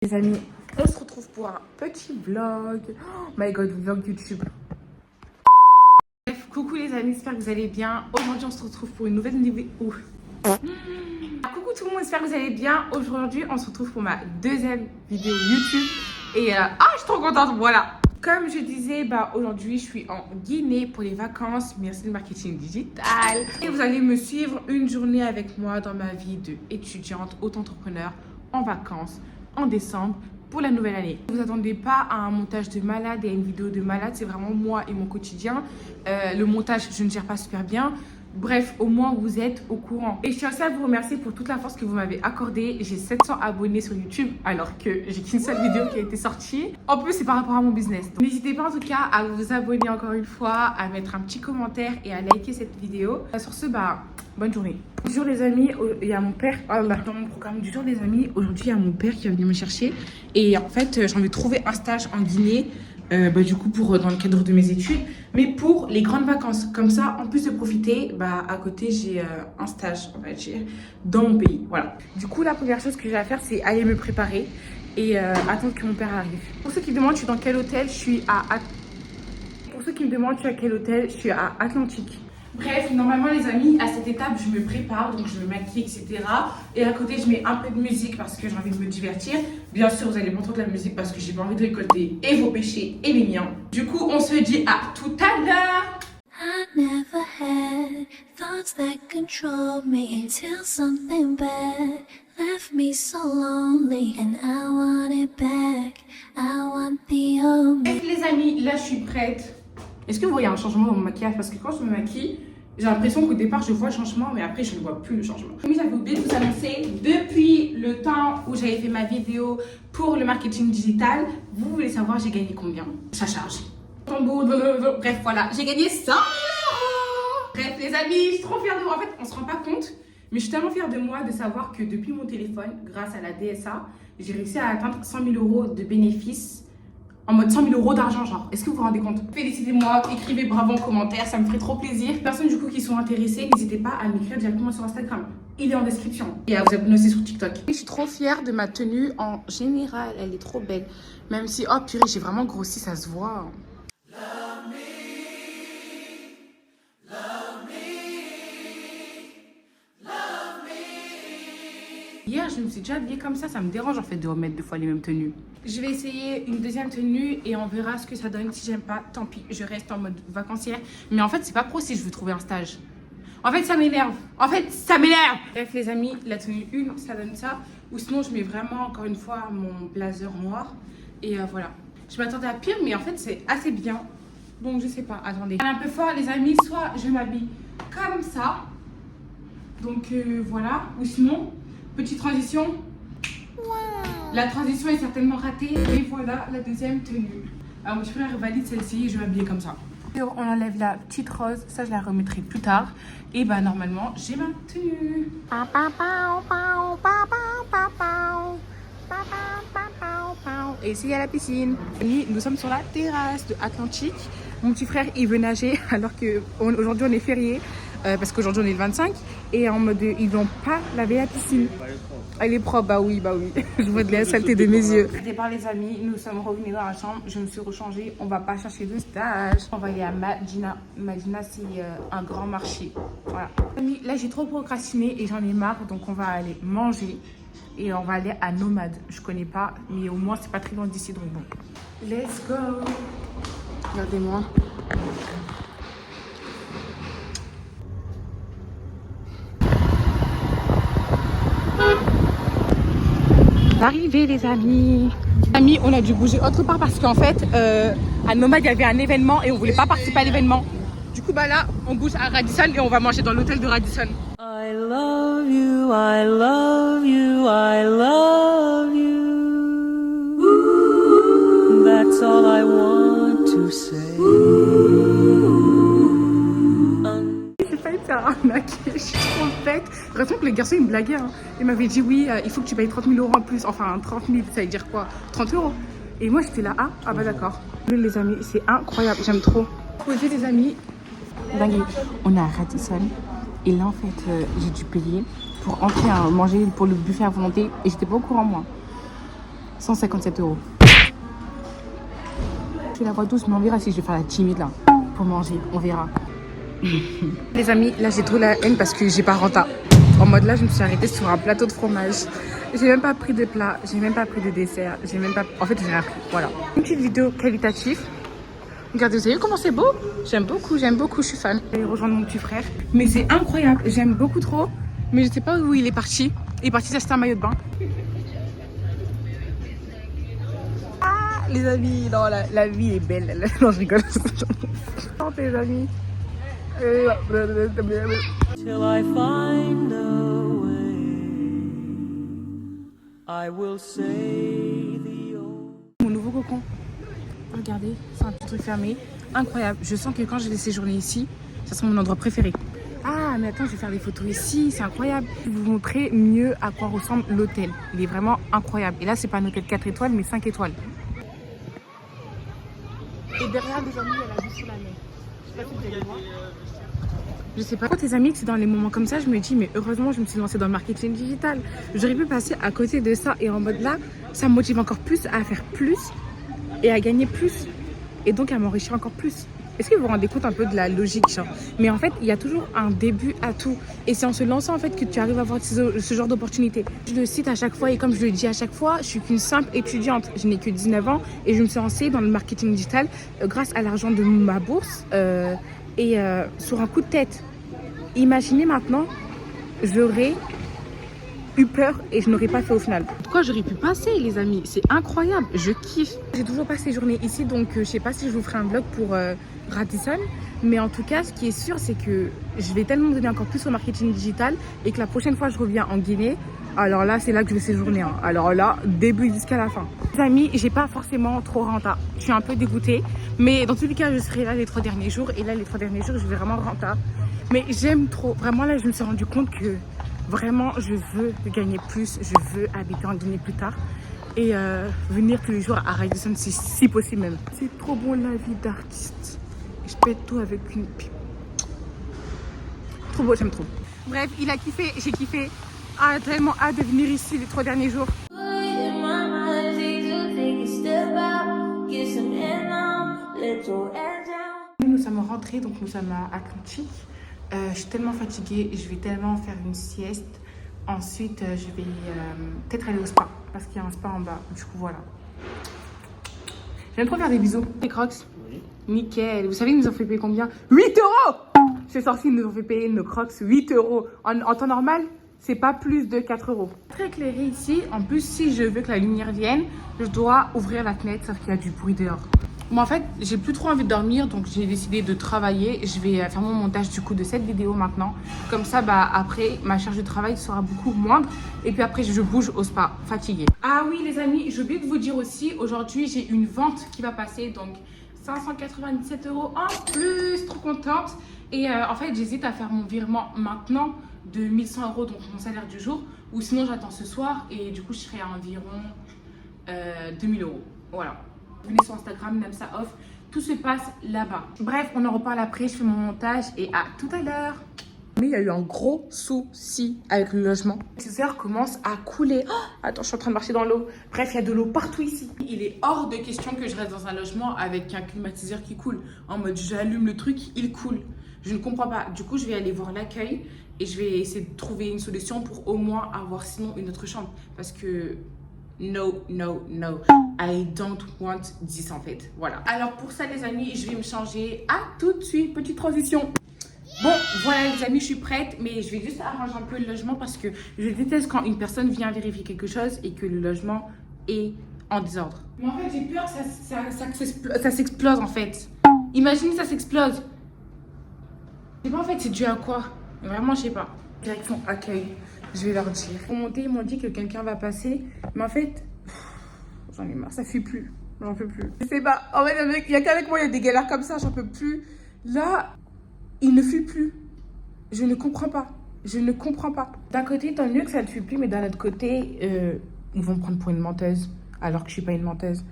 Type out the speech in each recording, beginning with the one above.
Les amis, on se retrouve pour un petit vlog. Oh my god, vlog YouTube. Bref, coucou les amis, j'espère que vous allez bien. Aujourd'hui, on se retrouve pour une nouvelle vidéo. Coucou tout le monde, j'espère que vous allez bien. Aujourd'hui, on se retrouve pour ma deuxième vidéo YouTube. Et je suis trop contente, voilà. Comme je disais, aujourd'hui, je suis en Guinée pour les vacances. Merci le marketing digital. Et vous allez me suivre une journée avec moi dans ma vie d'étudiante, auto-entrepreneur, en vacances, en décembre, pour la nouvelle année. Ne vous attendez pas à un montage de malade et à une vidéo de malade. C'est vraiment moi et mon quotidien. Le montage, je ne gère pas super bien. Bref, au moins vous êtes au courant. Et je tiens aussi à vous remercier pour toute la force que vous m'avez accordée. J'ai 700 abonnés sur YouTube alors que j'ai qu'une seule vidéo qui a été sortie. En plus, c'est par rapport à mon business. N'hésitez pas en tout cas à vous abonner encore une fois, à mettre un petit commentaire et à liker cette vidéo. Sur ce, bonne journée. Bonjour les amis, il y a mon père. Dans mon programme du jour les amis, aujourd'hui il y a mon père qui est venu me chercher. Et en fait, j'ai envie de trouver un stage en Guinée. Du coup dans le cadre de mes études, mais pour les grandes vacances, comme ça en plus de profiter, à côté j'ai un stage, on va dire, dans mon pays, voilà. Du coup la première chose que j'ai à faire, c'est aller me préparer et attendre que mon père arrive. Pour ceux qui me demandent je suis dans quel hôtel, je suis à Atlantique. Bref, normalement les amis, à cette étape, je me prépare, donc je me maquille, etc. Et à côté, je mets un peu de musique parce que j'ai envie de me divertir. Bien sûr, vous allez m'entendre de la musique parce que j'ai pas envie de récolter et vos péchés et les miens. Du coup, on se dit à tout à l'heure. I never had thoughts that controlled me until something bad left me so lonely and I want it back. I want the old me. Bref, les amis, là je suis prête. Est-ce que vous voyez un changement dans mon maquillage? Parce que quand je me maquille, j'ai l'impression qu'au départ je vois le changement, mais après je ne vois plus le changement. Oui, j'avais oublié de vous annoncer, depuis le temps où j'avais fait ma vidéo pour le marketing digital, vous voulez savoir j'ai gagné combien? Ça charge. Bref, voilà, j'ai gagné 100 000 €. Bref, les amis, je suis trop fière de moi. En fait, on se rend pas compte, mais je suis tellement fière de moi de savoir que depuis mon téléphone, grâce à la DSA, j'ai réussi à atteindre 100 000 € de bénéfices. En mode 100 000 € d'argent, genre. Est-ce que vous vous rendez compte? Félicitez-moi, écrivez bravo en commentaire, ça me ferait trop plaisir. Personnes du coup qui sont intéressées, n'hésitez pas à m'écrire directement sur Instagram. Il est en description. Et à vous abonner aussi sur TikTok. Je suis trop fière de ma tenue en général, elle est trop belle. Même si, oh purée, j'ai vraiment grossi, ça se voit. Hier, je me suis déjà habillée comme ça me dérange en fait de remettre 2 fois les mêmes tenues. Je vais essayer une deuxième tenue et on verra ce que ça donne. Si j'aime pas, tant pis, je reste en mode vacancière. Mais en fait, c'est pas pro si je veux trouver un stage. En fait, ça m'énerve. Bref, les amis, la tenue 1, ça donne ça. Ou sinon, je mets vraiment, encore une fois, mon blazer noir. Et voilà. Je m'attendais à pire, mais en fait, c'est assez bien. Donc, je sais pas. Attendez. Un peu fort, les amis. Soit je m'habille comme ça. Donc, voilà. Ou sinon... Petite transition. Wow. La transition est certainement ratée. Et voilà la deuxième tenue. Alors mon frère valide celle-ci et je vais m'habiller comme ça. On enlève la petite rose. Ça, je la remettrai plus tard. Et normalement, j'ai ma tenue. Et ici, il y a la piscine. Et nous sommes sur la terrasse de Atlantique. Mon petit frère, il veut nager alors qu'aujourd'hui, on est férié. Parce qu'aujourd'hui on est le 25 et en mode ils n'ont pas lavé la piscine. Elle est propre, bah oui. Je vois de la saleté de mes yeux. Au départ les amis, nous sommes revenus dans la chambre, je me suis rechangée, on va pas chercher de stage. On va aller à Madina. Madina c'est un grand marché. Voilà. Là j'ai trop procrastiné et j'en ai marre donc on va aller manger et on va aller à Nomade. Je connais pas mais au moins c'est pas très loin d'ici donc bon. Let's go. Regardez-moi. Arrivé les amis. On a dû bouger autre part parce qu'en fait à Nomade il y avait un événement et on voulait pas participer à l'événement. Du coup là on bouge à Radisson et on va manger dans l'hôtel de Radisson. I love you, I love you, I love you. That's all I want to say. J'ai failli me faire arnaquer, je suis trop bête. J'ai l'impression que le garçon il me blaguait. Il m'avait dit oui, il faut que tu payes 30 000 € en plus. Enfin 30 000, ça veut dire quoi? 30 €. Et moi j'étais là, d'accord. Les amis, c'est incroyable, j'aime trop. Posez les amis. Dingue. On est à Radisson. Et là en fait, j'ai dû payer pour entrer à manger pour le buffet à volonté. Et j'étais pas au courant moi. 157 €. Je fais la voix douce, mais on verra si je vais faire la timide là. Pour manger, on verra. Les amis, là j'ai trop la haine parce que j'ai pas renta. En mode là, je me suis arrêtée sur un plateau de fromage. J'ai même pas pris de plat, j'ai même pas pris de dessert, j'ai même pas... En fait, j'ai rien pris, voilà. Une petite vidéo qualitative. Regardez, vous savez comment c'est beau? J'aime beaucoup, je suis fan. Je vais rejoindre mon petit frère. Mais c'est incroyable, j'aime beaucoup trop. Mais je sais pas où il est parti. Il est parti s'acheter un maillot de bain. Ah, les amis, non, la vie est belle. Non, je rigole. Non, les amis. Till I find a way, I will say the old... Mon nouveau cocon. Regardez, c'est un petit truc fermé. Incroyable. Je sens que quand je vais séjourner ici, ça sera mon endroit préféré. Ah, mais attends, je vais faire des photos ici. C'est incroyable. Je vais vous montrer mieux à quoi ressemble l'hôtel. Il est vraiment incroyable. Et là, c'est pas un hôtel 4 étoiles, mais 5 étoiles. Et derrière, les amis, il y a la vue sur la mer. Je sais pas si vous allez voir. Je sais pas. Quand tes amis, c'est dans les moments comme ça, je me dis, mais heureusement, je me suis lancée dans le marketing digital. J'aurais pu passer à côté de ça et en mode là, ça me motive encore plus à faire plus et à gagner plus et donc à m'enrichir encore plus. Est-ce que vous vous rendez compte un peu de la logique, genre? Mais en fait, il y a toujours un début à tout. Et c'est en se lançant en fait que tu arrives à avoir ce genre d'opportunité. Je le cite à chaque fois et comme je le dis à chaque fois, je suis qu'une simple étudiante. Je n'ai que 19 ans et je me suis lancée dans le marketing digital grâce à l'argent de ma bourse sur un coup de tête. Imaginez maintenant, j'aurais eu peur et je n'aurais pas fait au final. Pourquoi j'aurais pu passer, les amis? C'est incroyable, je kiffe. J'ai toujours pas séjourné ici, donc je sais pas si je vous ferai un vlog pour Radisson. Mais en tout cas, ce qui est sûr, c'est que je vais tellement me donner encore plus au marketing digital et que la prochaine fois que je reviens en Guinée, alors là, c'est là que je vais séjourner. Hein. Alors là, début jusqu'à la fin. Les amis, j'ai pas forcément trop renta. Je suis un peu dégoûtée. Mais dans tous les cas, je serai là les 3 derniers jours. Et là, les 3 derniers jours, je vais vraiment renta. Mais j'aime trop. Vraiment, là, je me suis rendu compte que vraiment, je veux gagner plus. Je veux habiter en Guinée plus tard. Et venir tous les jours à Radisson si possible même. C'est trop bon la vie d'artiste. Je pète tout avec une pipe. Trop beau, j'aime trop. Bref, il a kiffé, j'ai kiffé. Ah, tellement hâte de venir ici les 3 derniers jours. Nous sommes rentrés, donc nous sommes à Atlantique. Je suis tellement fatiguée, je vais tellement faire une sieste. Ensuite, je vais peut-être aller au spa, parce qu'il y a un spa en bas. Du coup, voilà. J'aime trop faire des bisous. Les crocs. Oui. Nickel. Vous savez, ils nous ont fait payer combien? 8 €. C'est sorti, ils nous ont fait payer nos crocs 8 €. En temps normal, c'est pas plus de 4 €. Très éclairé ici. En plus, si je veux que la lumière vienne, je dois ouvrir la fenêtre, sauf qu'il y a du bruit dehors. Moi, en fait, j'ai plus trop envie de dormir, donc j'ai décidé de travailler. Je vais faire mon montage du coup de cette vidéo maintenant. Comme ça, après, ma charge de travail sera beaucoup moindre. Et puis après, je bouge au spa, fatiguée. Ah oui, les amis, j'ai oublié de vous dire aussi, aujourd'hui, j'ai une vente qui va passer, donc 597 € en plus, trop contente. Et en fait, j'hésite à faire mon virement maintenant de 1100 €, donc mon salaire du jour, ou sinon j'attends ce soir et du coup, je serai à environ 2000 €. Voilà. Venez sur Instagram, Namsa Off. Tout se passe là-bas. Bref, on en reparle après. Je fais mon montage et à tout à l'heure. Mais il y a eu un gros souci avec le logement. Les heures commencent à couler. Oh, attends, je suis en train de marcher dans l'eau. Bref, il y a de l'eau partout ici. Il est hors de question que je reste dans un logement avec un climatiseur qui coule. En mode, j'allume le truc, il coule. Je ne comprends pas. Du coup, je vais aller voir l'accueil et je vais essayer de trouver une solution pour au moins avoir sinon une autre chambre. Parce que... No, no, no. I don't want this en fait. Voilà. Alors pour ça les amis, je vais me changer. À tout de suite, petite transition. Bon, voilà les amis, je suis prête. Mais je vais juste arranger un peu le logement parce que je déteste quand une personne vient vérifier quelque chose et que le logement est en désordre. Mais en fait, j'ai peur que ça s'explose en fait. Imaginez ça s'explose. Je sais pas en fait, c'est dû à quoi. Vraiment, je sais pas. Direction accueil. Je vais leur dire. Pour monter, ils m'ont dit que quelqu'un va passer. Mais en fait, j'en ai marre, ça fuit plus. J'en peux plus. Je sais pas. En fait, il y a qu'avec moi, il y a des galères comme ça, j'en peux plus. Là, il ne fuit plus. Je ne comprends pas. Je ne comprends pas. D'un côté, tant mieux que ça ne fuit plus, mais d'un autre côté, ils vont me prendre pour une menteuse, alors que je suis pas une menteuse.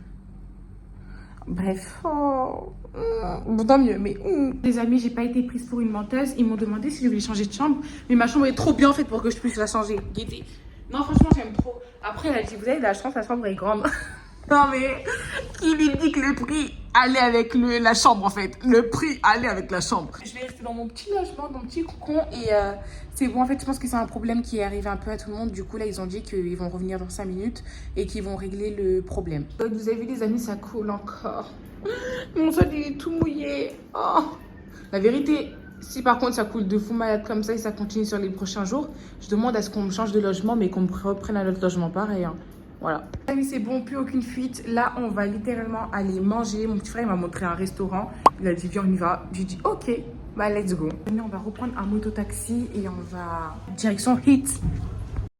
Bref, bon, tant mieux, mais les amis, j'ai pas été prise pour une menteuse. Ils m'ont demandé si je voulais changer de chambre, mais ma chambre est trop bien faite pour que je puisse la changer. Guettez, Non, franchement, j'aime trop. Après, elle a dit, vous avez de la chance, la chambre est grande. Non, mais qui lui dit que le prix allait avec la chambre, en fait. Le prix allait avec la chambre. Je vais rester dans mon petit logement, dans mon petit cocon. Et c'est bon, en fait, je pense que c'est un problème qui est arrivé un peu à tout le monde. Du coup, là, ils ont dit qu'ils vont revenir dans 5 minutes et qu'ils vont régler le problème. Vous avez vu, les amis, ça coule encore. Mon sol, il est tout mouillé. Oh. La vérité, si par contre ça coule de fou malade comme ça et ça continue sur les prochains jours, je demande à ce qu'on me change de logement, mais qu'on me reprenne un autre logement pareil. Hein. Voilà. C'est bon, plus aucune fuite. Là, on va littéralement aller manger. Mon petit frère, il m'a montré un restaurant. Il a dit, viens, on y va. J'ai dit, ok, bah let's go. On va reprendre un mototaxi et on va direction Hit.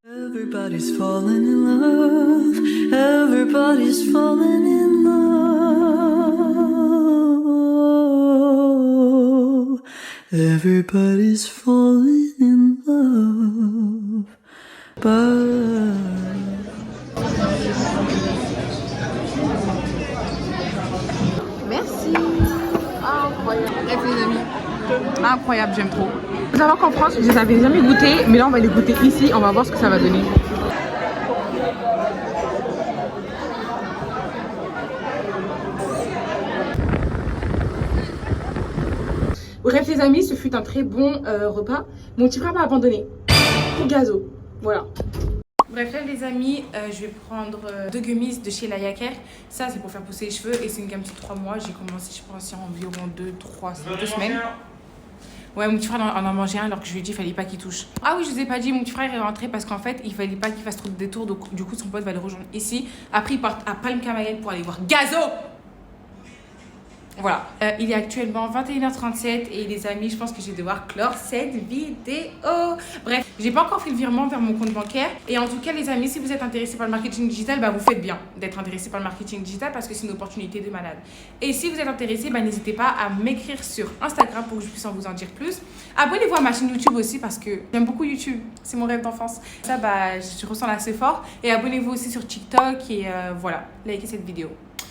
Everybody's falling in love. Everybody's falling in love. Everybody's falling in love. But merci. Incroyable. Bref, les amis. Incroyable, j'aime trop. Faut savoir qu'en France, je les avais jamais goûté, mais là, on va les goûter ici. On va voir ce que ça va donner. Bref, les amis, ce fut un très bon repas. Mon petit frère m'a abandonné. Pour gazo. Voilà. Bref, là, les amis, je vais prendre 2 gummies de chez La Yaker. Ça, c'est pour faire pousser les cheveux et c'est une gamme de 3 mois. J'ai commencé, je pense, il y a environ 2 semaines. Ouais, mon petit frère en a mangé un alors que je lui ai dit qu'il fallait pas qu'il touche. Ah oui, je vous ai pas dit, mon petit frère est rentré parce qu'en fait, il fallait pas qu'il fasse trop de détours. Donc, du coup, son pote va le rejoindre ici. Après, il part à Palm Cayman pour aller voir Gazo. Voilà, il est actuellement 21h37 et les amis, je pense que je vais devoir clore cette vidéo. Bref, j'ai pas encore fait le virement vers mon compte bancaire. Et en tout cas, les amis, si vous êtes intéressés par le marketing digital, bah, vous faites bien d'être intéressés par le marketing digital parce que c'est une opportunité de malade. Et si vous êtes intéressés, bah, n'hésitez pas à m'écrire sur Instagram pour que je puisse en vous en dire plus. Abonnez-vous à ma chaîne YouTube aussi parce que j'aime beaucoup YouTube. C'est mon rêve d'enfance. Ça, bah, je ressens assez fort. Et abonnez-vous aussi sur TikTok et voilà, likez cette vidéo.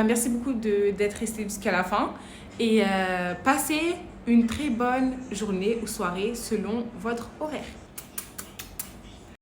Merci beaucoup d'être resté jusqu'à la fin et passez une très bonne journée ou soirée selon votre horaire.